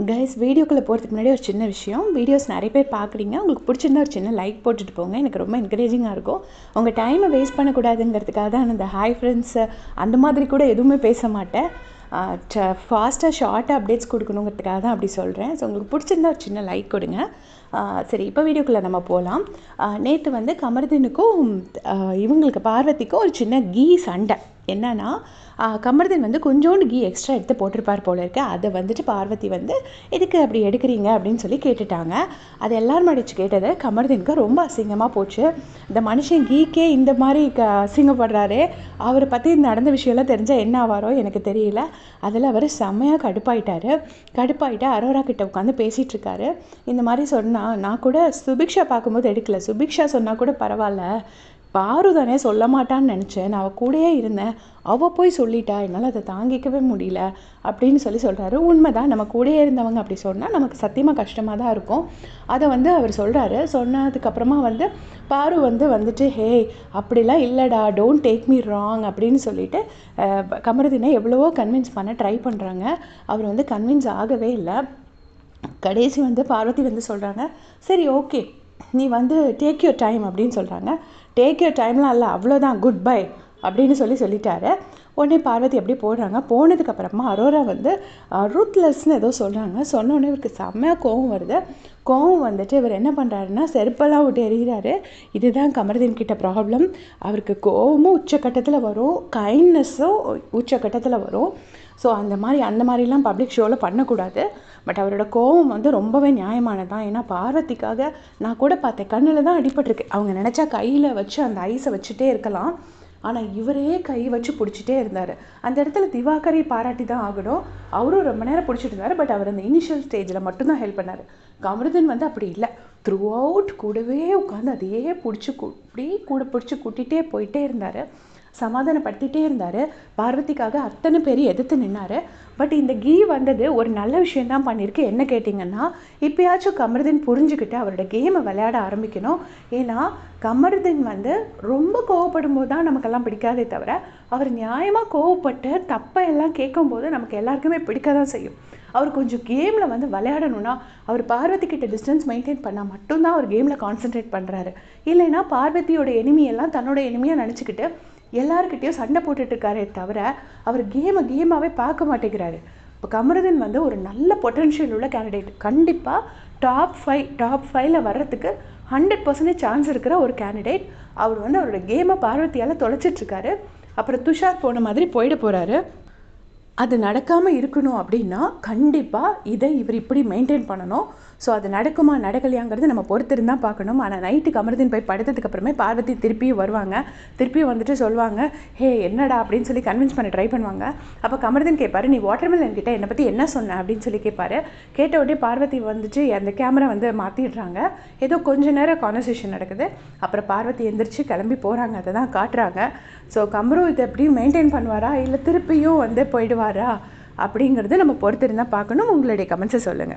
Guys, வீடியோக்குள்ளே போகிறதுக்கு முன்னாடி ஒரு சின்ன விஷயம். வீடியோஸ் நிறைய பேர் பார்க்குறீங்க. உங்களுக்கு பிடிச்சிருந்தா ஒரு சின்ன லைக் போட்டுட்டு போங்க. எனக்கு ரொம்ப என்கரேஜிங்காக இருக்கும். உங்கள் டைமை வேஸ்ட் பண்ணக்கூடாதுங்கிறதுக்காக தான் அந்த ஹாய் ஃப்ரெண்ட்ஸு அந்த மாதிரி கூட எதுவுமே பேச மாட்டேன். ஃபாஸ்ட்டாக ஷார்ட்டாக அப்டேட்ஸ் கொடுக்கணுங்கிறதுக்காக தான் அப்படி சொல்கிறேன். ஸோ உங்களுக்கு பிடிச்சிருந்தா ஒரு சின்ன லைக் கொடுங்க. சரி, இப்போ வீடியோக்குள்ளே நம்ம போகலாம். நேற்று வந்து கமருதீனுக்கும் இவங்களுக்கு பார்வதிக்கும் ஒரு சின்ன சண்டை. என்னன்னா, கமருதீன் வந்து கொஞ்சோண்டு எக்ஸ்ட்ரா எடுத்து போட்டிருப்பார் போல இருக்கு. அதை வந்துட்டு பார்வதி வந்து எதுக்கு அப்படி எடுக்கிறீங்க அப்படின்னு சொல்லி கேட்டுட்டாங்க. அது எல்லாரும் அடிச்சு கேட்டது கமருதீனுக்கு ரொம்ப அசிங்கமாக போச்சு. இந்த மனுஷன் கீக்கே இந்த மாதிரி அசிங்கப்படுறாரு, அவரை பற்றி நடந்த விஷயம்லாம் தெரிஞ்சால் என்ன ஆவாரோ எனக்கு தெரியல. அதில் அவர் செம்மையாக கடுப்பாயிட்டு அரோரா கிட்ட உட்காந்து பேசிகிட்டு இருக்காரு. இந்த மாதிரி சொன்னால் நான் கூட சுபிக்ஷா பார்க்கும்போது எடுக்கல, சுபிக்ஷா சொன்னால் கூட பரவாயில்ல, பாரு தானே சொல்ல மாட்டான்னு நினச்சேன், நான் அவள் கூடயே இருந்தேன், அவள் போய் சொல்லிட்டா, என்னால் அதை தாங்கிக்கவே முடியல அப்படின்னு சொல்கிறாரு. உண்மைதான், நம்ம கூடயே இருந்தவங்க அப்படி சொன்னால் நமக்கு சத்தியமாக கஷ்டமாக தான் இருக்கும். அதை வந்து அவர் சொல்கிறாரு. சொன்னதுக்கப்புறமா வந்து பாரு வந்துட்டு ஹே அப்படிலாம் இல்லைடா, டோன்ட் டேக் மீ ராங் அப்படின்னு சொல்லிட்டு கமருதீனை எவ்வளவோ கன்வின்ஸ் பண்ண ட்ரை பண்ணுறாங்க. அவர் வந்து கன்வின்ஸ் ஆகவே இல்லை. கடைசி வந்து பார்வதி வந்து சொல்கிறாங்க, சரி ஓகே, நீ வந்து டேக் யூர் டைம் அப்படின்னு சொல்கிறாங்க. டேக் யூர் டைம்லாம் இல்லை, அவ்வளோதான், குட் பை அப்படின்னு சொல்லிட்டாரு. உடனே பார்வதி அப்படியே போடுறாங்க. போனதுக்கப்புறமா அரோரா வந்து ரூத்லெஸ்ன்னு ஏதோ சொல்கிறாங்க. சொன்னோடனே இவருக்கு செம்மையாக கோவம் வருது. கோவம் வந்துட்டு இவர் என்ன பண்ணுறாருன்னா செருப்பெல்லாம் விட்டு எறிகிறாரு. இதுதான் கமருதீன் கிட்ட ப்ராப்ளம். அவருக்கு கோவமும் உச்சக்கட்டத்தில் வரும், கைண்ட்னஸும் உச்சக்கட்டத்தில் வரும். ஸோ அந்த மாதிரிலாம் பப்ளிக் ஷோவில் பண்ணக்கூடாது. பட் அவரோட கோவம் வந்து ரொம்பவே நியாயமானது தான். ஏன்னா பார்வதிக்காக நான் கூட பார்த்தேன், கண்ணில் தான் அடிபட்டிருக்கு. அவங்க நினச்சா கையில் வச்சு அந்த ஐஸை வச்சுட்டே இருக்கலாம். ஆனால் இவரே கை வச்சு பிடிச்சிட்டே இருந்தார். அந்த இடத்துல திவாகரை பாராட்டி தான் ஆகணும். அவரும் ரொம்ப நேரம் பிடிச்சிட்டு இருந்தார். பட் அவர் அந்த இனிஷியல் ஸ்டேஜில் மட்டும்தான் ஹெல்ப் பண்ணார். கமருதீன் வந்து அப்படி இல்லை, த்ரூ அவுட் கூடவே உட்காந்து அதையே கூட பிடிச்சி கூட்டிகிட்டே போயிட்டே இருந்தார், சமாதானப்படுத்திகிட்டே இருந்தார். பார்வதிக்காக அத்தனை பேர் எதிர்த்து நின்னார். பட் இந்த வந்தது ஒரு நல்ல விஷயந்தான் பண்ணியிருக்கு. என்ன கேட்டிங்கன்னா, இப்போயாச்சும் கமருதீன் புரிஞ்சுக்கிட்டு அவரோட கேமை விளையாட ஆரம்பிக்கணும். ஏன்னா கமருதீன் வந்து ரொம்ப கோவப்படும் போது தான் நமக்கெல்லாம் பிடிக்காதே தவிர, அவர் நியாயமாக கோவப்பட்டு தப்பை எல்லாம் கேட்கும்போது நமக்கு எல்லாருக்குமே பிடிக்க தான் செய்யும். அவர் கொஞ்சம் கேமில் வந்து விளையாடணும்னா, அவர் பார்வதி கிட்ட டிஸ்டன்ஸ் மெயின்டைன் பண்ணால் மட்டும்தான் அவர் கேமில் கான்சென்ட்ரேட் பண்ணுறாரு. இல்லைன்னா பார்வதியோட எனிமியெல்லாம் தன்னோட எனிமியாக நினச்சிக்கிட்டு எல்லாருக்கிட்டையும் சண்டை போட்டுட்ருக்காரே தவிர அவர் கேமாகவே பார்க்க மாட்டேங்கிறாரு. இப்போ கமருதீன் வந்து ஒரு நல்ல பொட்டென்ஷியல் உள்ள கேண்டிடேட். கண்டிப்பாக டாப் ஃபைவ்ல வர்றதுக்கு 100% சான்ஸ் இருக்கிற ஒரு கேண்டிடேட். அவர் வந்து அவரோட கேமை பார்வதியால் தொலைச்சிட்ருக்காரு. அப்புறம் துஷார் போன மாதிரி போயிட போகிறாரு. அது நடக்காமல் இருக்கணும் அப்படின்னா கண்டிப்பாக இதை இவர் இப்படி மெயின்டைன் பண்ணணும். ஸோ அது நடக்குமா நடக்கலையாங்கிறது நம்ம பொறுத்திருந்தான் பார்க்கணும். ஆனால் நைட்டு கமருதீன் போய் படுத்ததுக்கப்புறமே பார்வதி திருப்பியும் வருவாங்க. திருப்பியும் வந்துட்டு சொல்லுவாங்க, ஹே என்னடா அப்படின்னு சொல்லி கன்வின்ஸ் பண்ண ட்ரை பண்ணுவாங்க. அப்போ கமருதீன் கேட்பாரு, நீ வாட்டர்மெலன் கிட்ட என்னை பற்றி என்ன சொன்ன அப்படின்னு சொல்லி கேட்பாரு. கேட்ட உடனே பார்வதி வந்துட்டு அந்த கேமரா வந்து மாற்றிடுறாங்க. ஏதோ கொஞ்ச நேரம் கான்வர்சேஷன் நடக்குது. அப்புறம் பார்வதி எந்திரிச்சு கிளம்பி போகிறாங்க. அதை தான் காட்டுறாங்க. ஸோ கமரு இதை எப்படி மெயின்டைன் பண்ணுவாரா, இல்லை திருப்பியும் வந்து போயிடுவாரா அப்படிங்கிறது நம்ம பொறுத்திருந்தால் பார்க்கணும். உங்களுடைய கமெண்ட்ஸை சொல்லுங்கள்.